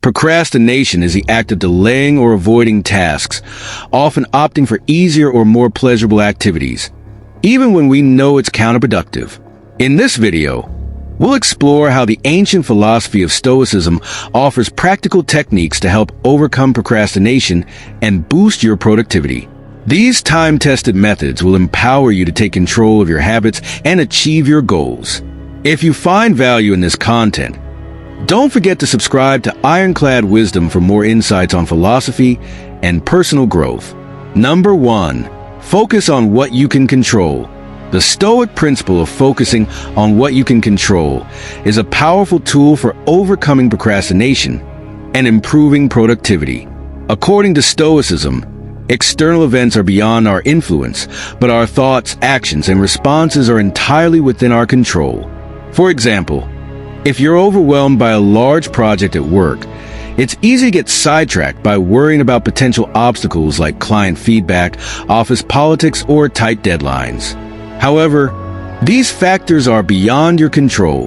Procrastination is the act of delaying or avoiding tasks, often opting for easier or more pleasurable activities, even when we know it's counterproductive. In this video, we'll explore how the ancient philosophy of Stoicism offers practical techniques to help overcome procrastination and boost your productivity. These time-tested methods will empower you to take control of your habits and achieve your goals. If you find value in this content, don't forget to subscribe to Ironclad Wisdom for more insights on philosophy and personal growth. Number 1. Focus on what you can control. The Stoic principle of focusing on what you can control is a powerful tool for overcoming procrastination and improving productivity. According to Stoicism, external events are beyond our influence, but our thoughts, actions, and responses are entirely within our control. For example, if you're overwhelmed by a large project at work, it's easy to get sidetracked by worrying about potential obstacles like client feedback, office politics, or tight deadlines. However, these factors are beyond your control.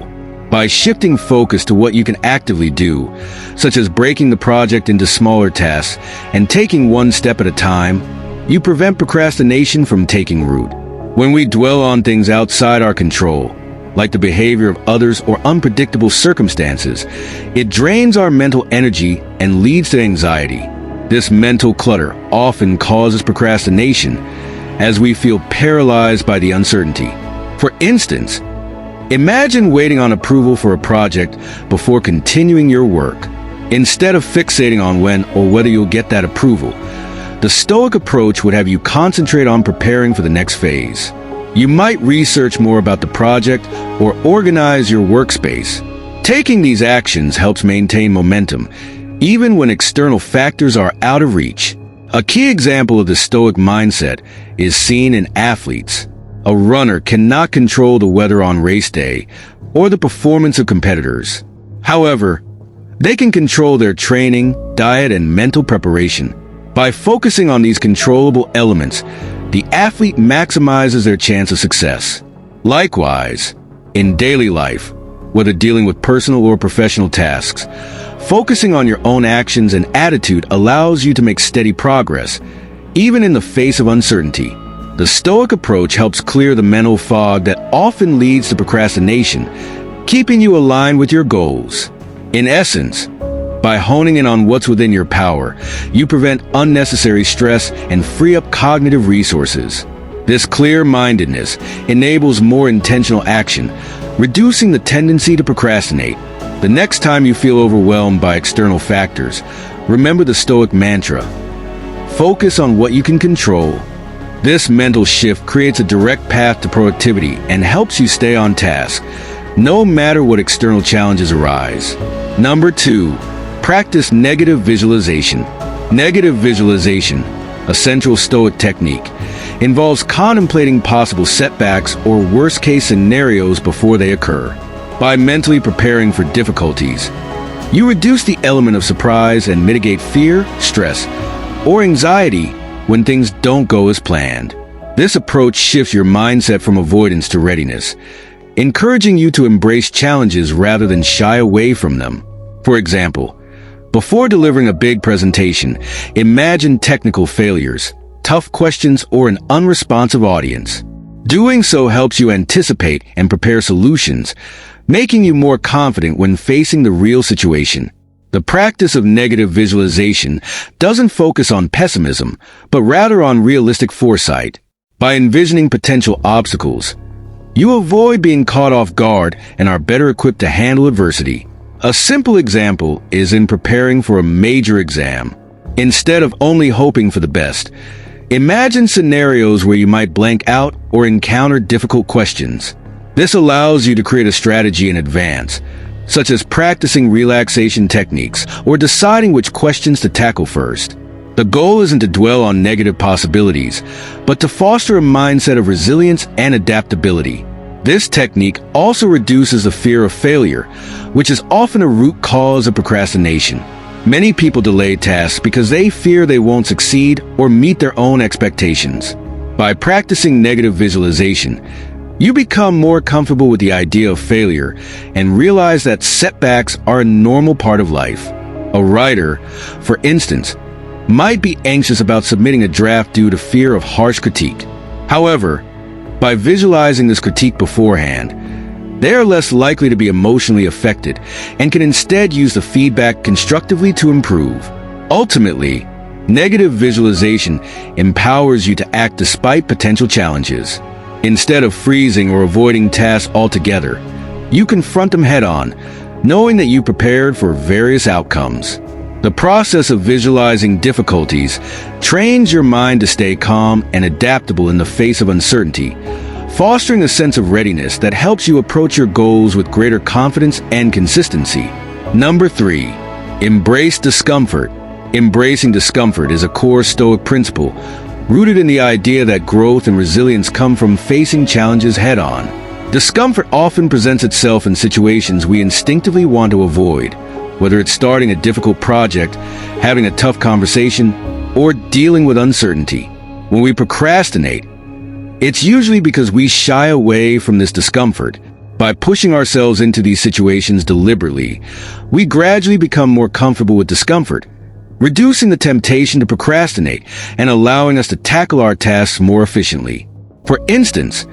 By shifting focus to what you can actively do, such as breaking the project into smaller tasks and taking one step at a time, you prevent procrastination from taking root. When we dwell on things outside our control, like the behavior of others or unpredictable circumstances, it drains our mental energy and leads to anxiety. This mental clutter often causes procrastination, as we feel paralyzed by the uncertainty. For instance, imagine waiting on approval for a project before continuing your work. Instead of fixating on when or whether you'll get that approval, the Stoic approach would have you concentrate on preparing for the next phase. You might research more about the project or organize your workspace. Taking these actions helps maintain momentum, even when external factors are out of reach. A key example of the Stoic mindset is seen in athletes. A runner cannot control the weather on race day or the performance of competitors. However, they can control their training, diet, and mental preparation. By focusing on these controllable elements, the athlete maximizes their chance of success. Likewise, in daily life, whether dealing with personal or professional tasks, focusing on your own actions and attitude allows you to make steady progress, even in the face of uncertainty. The Stoic approach helps clear the mental fog that often leads to procrastination, keeping you aligned with your goals. In essence, by honing in on what's within your power, you prevent unnecessary stress and free up cognitive resources. This clear-mindedness enables more intentional action, reducing the tendency to procrastinate. The next time you feel overwhelmed by external factors, remember the Stoic mantra: focus on what you can control. This mental shift creates a direct path to productivity and helps you stay on task, no matter what external challenges arise. Number 2. Practice negative visualization. Negative visualization, a central Stoic technique, involves contemplating possible setbacks or worst-case scenarios before they occur. By mentally preparing for difficulties, you reduce the element of surprise and mitigate fear, stress, or anxiety when things don't go as planned. This approach shifts your mindset from avoidance to readiness, encouraging you to embrace challenges rather than shy away from them. For example, before delivering a big presentation, imagine technical failures, tough questions, or an unresponsive audience. Doing so helps you anticipate and prepare solutions, making you more confident when facing the real situation. The practice of negative visualization doesn't focus on pessimism, but rather on realistic foresight. By envisioning potential obstacles, you avoid being caught off guard and are better equipped to handle adversity. A simple example is in preparing for a major exam. Instead of only hoping for the best, imagine scenarios where you might blank out or encounter difficult questions. This allows you to create a strategy in advance, such as practicing relaxation techniques or deciding which questions to tackle first. The goal isn't to dwell on negative possibilities, but to foster a mindset of resilience and adaptability. This technique also reduces the fear of failure, which is often a root cause of procrastination. Many people delay tasks because they fear they won't succeed or meet their own expectations. By practicing negative visualization, you become more comfortable with the idea of failure and realize that setbacks are a normal part of life. A writer, for instance, might be anxious about submitting a draft due to fear of harsh critique. However, by visualizing this critique beforehand, they are less likely to be emotionally affected and can instead use the feedback constructively to improve. Ultimately, negative visualization empowers you to act despite potential challenges. Instead of freezing or avoiding tasks altogether, you confront them head-on, knowing that you prepared for various outcomes. The process of visualizing difficulties trains your mind to stay calm and adaptable in the face of uncertainty, fostering a sense of readiness that helps you approach your goals with greater confidence and consistency. Number 3. Embrace discomfort. Embracing discomfort is a core Stoic principle, rooted in the idea that growth and resilience come from facing challenges head-on. Discomfort often presents itself in situations we instinctively want to avoid, whether it's starting a difficult project, having a tough conversation, or dealing with uncertainty. When we procrastinate, it's usually because we shy away from this discomfort. By pushing ourselves into these situations deliberately, we gradually become more comfortable with discomfort, reducing the temptation to procrastinate and allowing us to tackle our tasks more efficiently. For instance,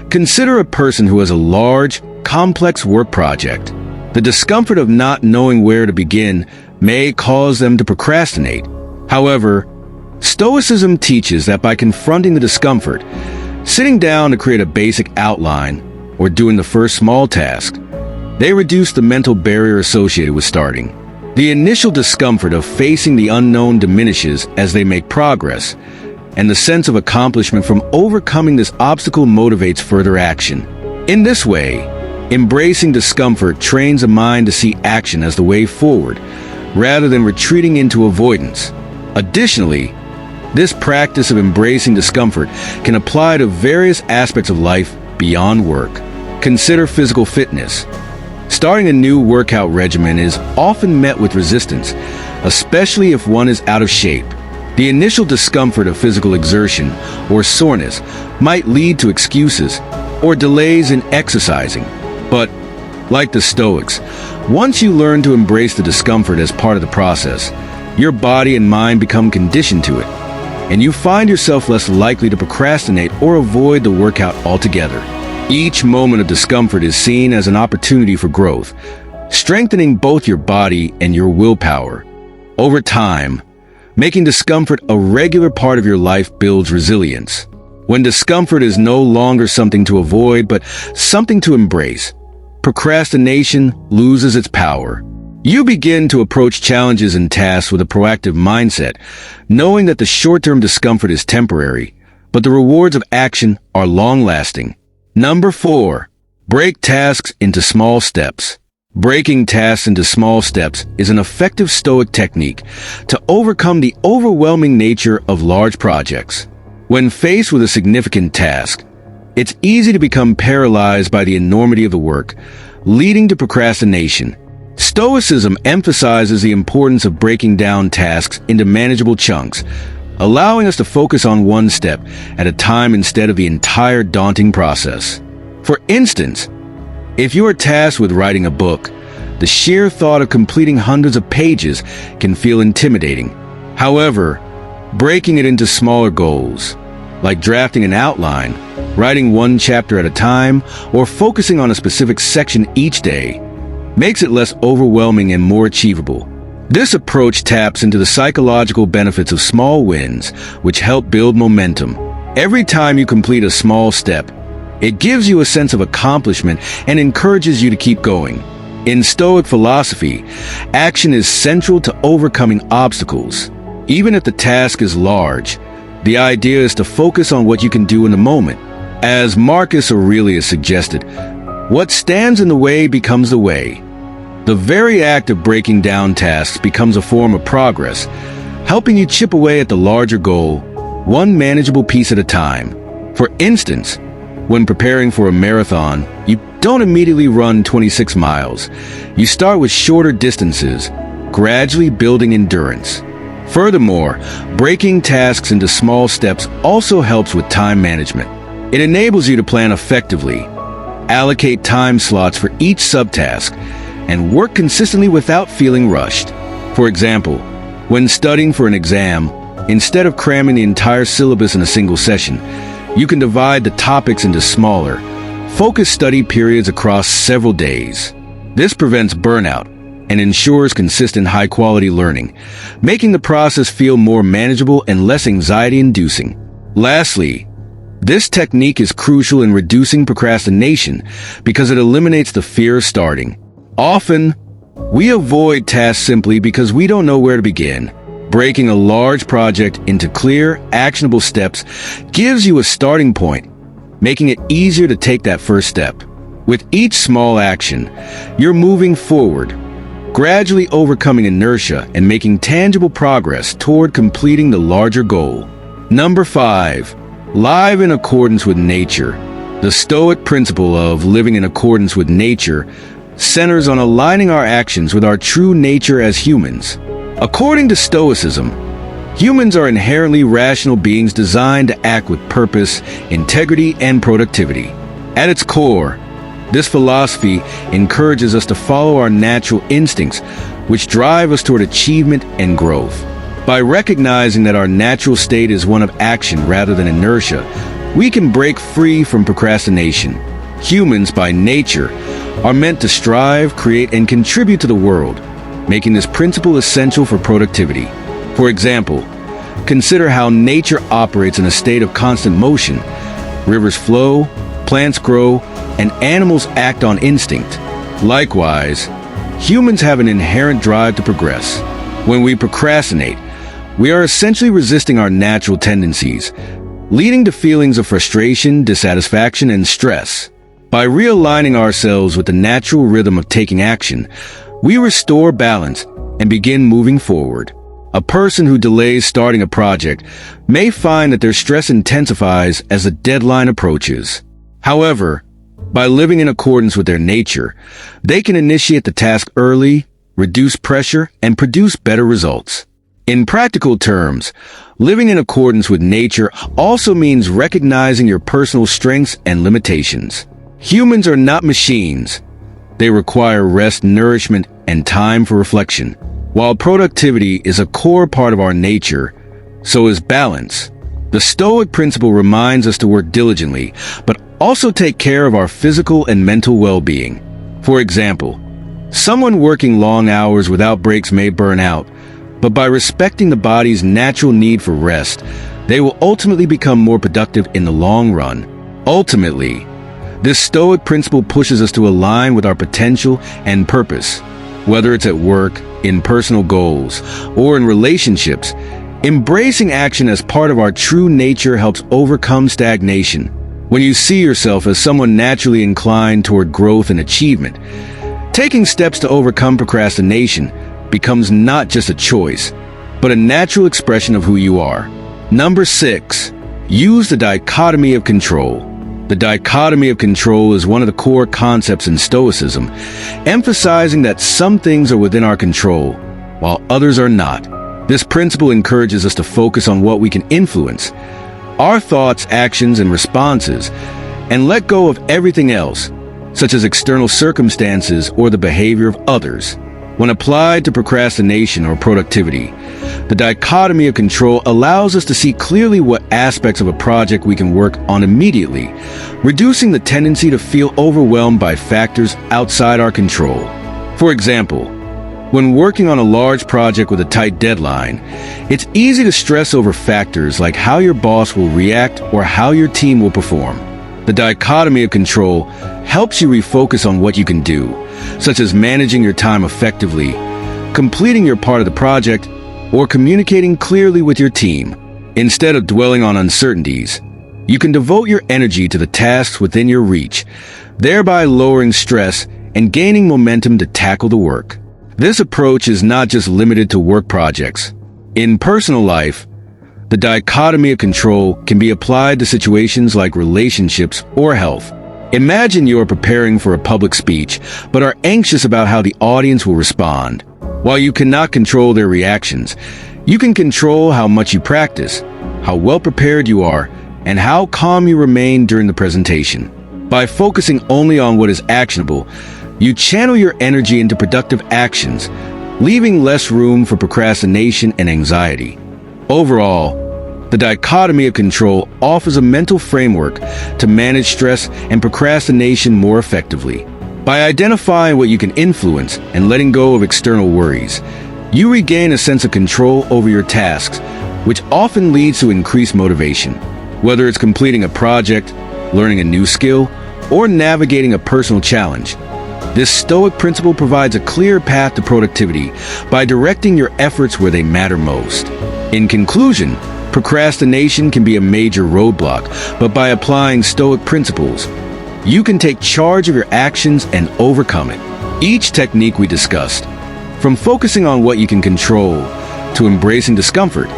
consider a person who has a large, complex work project. The discomfort of not knowing where to begin may cause them to procrastinate. However, Stoicism teaches that by confronting the discomfort, sitting down to create a basic outline, or doing the first small task, they reduce the mental barrier associated with starting. The initial discomfort of facing the unknown diminishes as they make progress, and the sense of accomplishment from overcoming this obstacle motivates further action. In this way, embracing discomfort trains the mind to see action as the way forward, rather than retreating into avoidance. Additionally, this practice of embracing discomfort can apply to various aspects of life beyond work. Consider physical fitness. Starting a new workout regimen is often met with resistance, especially if one is out of shape. The initial discomfort of physical exertion or soreness might lead to excuses or delays in exercising. But, like the Stoics, once you learn to embrace the discomfort as part of the process, your body and mind become conditioned to it, and you find yourself less likely to procrastinate or avoid the workout altogether. Each moment of discomfort is seen as an opportunity for growth, strengthening both your body and your willpower. Over time, making discomfort a regular part of your life builds resilience. When discomfort is no longer something to avoid, but something to embrace, procrastination loses its power. You begin to approach challenges and tasks with a proactive mindset, knowing that the short-term discomfort is temporary, but the rewards of action are long-lasting. Number 4. Break tasks into small steps. Breaking tasks into small steps is an effective Stoic technique to overcome the overwhelming nature of large projects. When faced with a significant task, it's easy to become paralyzed by the enormity of the work, leading to procrastination. Stoicism emphasizes the importance of breaking down tasks into manageable chunks, allowing us to focus on one step at a time instead of the entire daunting process. For instance, if you are tasked with writing a book, the sheer thought of completing hundreds of pages can feel intimidating. However, breaking it into smaller goals, like drafting an outline, writing one chapter at a time, or focusing on a specific section each day, makes it less overwhelming and more achievable. This approach taps into the psychological benefits of small wins, which help build momentum. Every time you complete a small step, it gives you a sense of accomplishment and encourages you to keep going. In Stoic philosophy, action is central to overcoming obstacles. Even if the task is large, the idea is to focus on what you can do in the moment. As Marcus Aurelius suggested, what stands in the way becomes the way. The very act of breaking down tasks becomes a form of progress, helping you chip away at the larger goal, one manageable piece at a time. For instance, when preparing for a marathon, you don't immediately run 26 miles. You start with shorter distances, gradually building endurance. Furthermore, breaking tasks into small steps also helps with time management. It enables you to plan effectively, allocate time slots for each subtask, and work consistently without feeling rushed. For example, when studying for an exam, instead of cramming the entire syllabus in a single session, you can divide the topics into smaller, focused study periods across several days. This prevents burnout and ensures consistent high-quality learning, making the process feel more manageable and less anxiety-inducing. Lastly, this technique is crucial in reducing procrastination because it eliminates the fear of starting. Often, we avoid tasks simply because we don't know where to begin. Breaking a large project into clear, actionable steps gives you a starting point, making it easier to take that first step. With each small action, you're moving forward, gradually overcoming inertia and making tangible progress toward completing the larger goal. Number 5. Live in accordance with nature. The Stoic principle of living in accordance with nature centers on aligning our actions with our true nature as humans. According to Stoicism, humans are inherently rational beings designed to act with purpose, integrity, and productivity. At its core, this philosophy encourages us to follow our natural instincts, which drive us toward achievement and growth. By recognizing that our natural state is one of action rather than inertia, we can break free from procrastination. Humans, by nature, are meant to strive, create, and contribute to the world, making this principle essential for productivity. For example, consider how nature operates in a state of constant motion. Rivers flow, plants grow, and animals act on instinct. Likewise, humans have an inherent drive to progress. When we procrastinate, we are essentially resisting our natural tendencies, leading to feelings of frustration, dissatisfaction, and stress. By realigning ourselves with the natural rhythm of taking action, we restore balance and begin moving forward. A person who delays starting a project may find that their stress intensifies as the deadline approaches. However, by living in accordance with their nature, they can initiate the task early, reduce pressure, and produce better results. In practical terms, living in accordance with nature also means recognizing your personal strengths and limitations. Humans are not machines. They require rest, nourishment, and time for reflection. While productivity is a core part of our nature, so is balance. The Stoic principle reminds us to work diligently, but also take care of our physical and mental well-being. For example, someone working long hours without breaks may burn out, but by respecting the body's natural need for rest, they will ultimately become more productive in the long run. Ultimately, this Stoic principle pushes us to align with our potential and purpose. Whether it's at work, in personal goals, or in relationships, embracing action as part of our true nature helps overcome stagnation. When you see yourself as someone naturally inclined toward growth and achievement, taking steps to overcome procrastination becomes not just a choice, but a natural expression of who you are. Number 6. Use the dichotomy of control. The dichotomy of control is one of the core concepts in Stoicism, emphasizing that some things are within our control, while others are not. This principle encourages us to focus on what we can influence, our thoughts, actions, and responses, and let go of everything else, such as external circumstances or the behavior of others. When applied to procrastination or productivity, the dichotomy of control allows us to see clearly what aspects of a project we can work on immediately, reducing the tendency to feel overwhelmed by factors outside our control. For example, when working on a large project with a tight deadline, it's easy to stress over factors like how your boss will react or how your team will perform. The dichotomy of control helps you refocus on what you can do, such as managing your time effectively, completing your part of the project, or communicating clearly with your team. Instead of dwelling on uncertainties, you can devote your energy to the tasks within your reach, thereby lowering stress and gaining momentum to tackle the work. This approach is not just limited to work projects. In personal life, the dichotomy of control can be applied to situations like relationships or health. Imagine you are preparing for a public speech, but are anxious about how the audience will respond. While you cannot control their reactions, you can control how much you practice, how well prepared you are, and how calm you remain during the presentation. By focusing only on what is actionable, you channel your energy into productive actions, leaving less room for procrastination and anxiety. Overall, the Dichotomy of Control offers a mental framework to manage stress and procrastination more effectively. By identifying what you can influence and letting go of external worries, you regain a sense of control over your tasks, which often leads to increased motivation. Whether it's completing a project, learning a new skill, or navigating a personal challenge, this Stoic principle provides a clear path to productivity by directing your efforts where they matter most. In conclusion, procrastination can be a major roadblock, but by applying Stoic principles, you can take charge of your actions and overcome it. Each technique we discussed, from focusing on what you can control to embracing discomfort,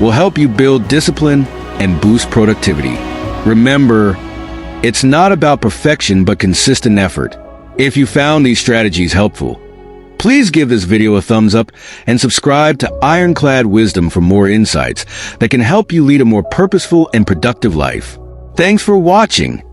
will help you build discipline and boost productivity. Remember, it's not about perfection but consistent effort. If you found these strategies helpful, please give this video a thumbs up and subscribe to Ironclad Wisdom for more insights that can help you lead a more purposeful and productive life. Thanks for watching.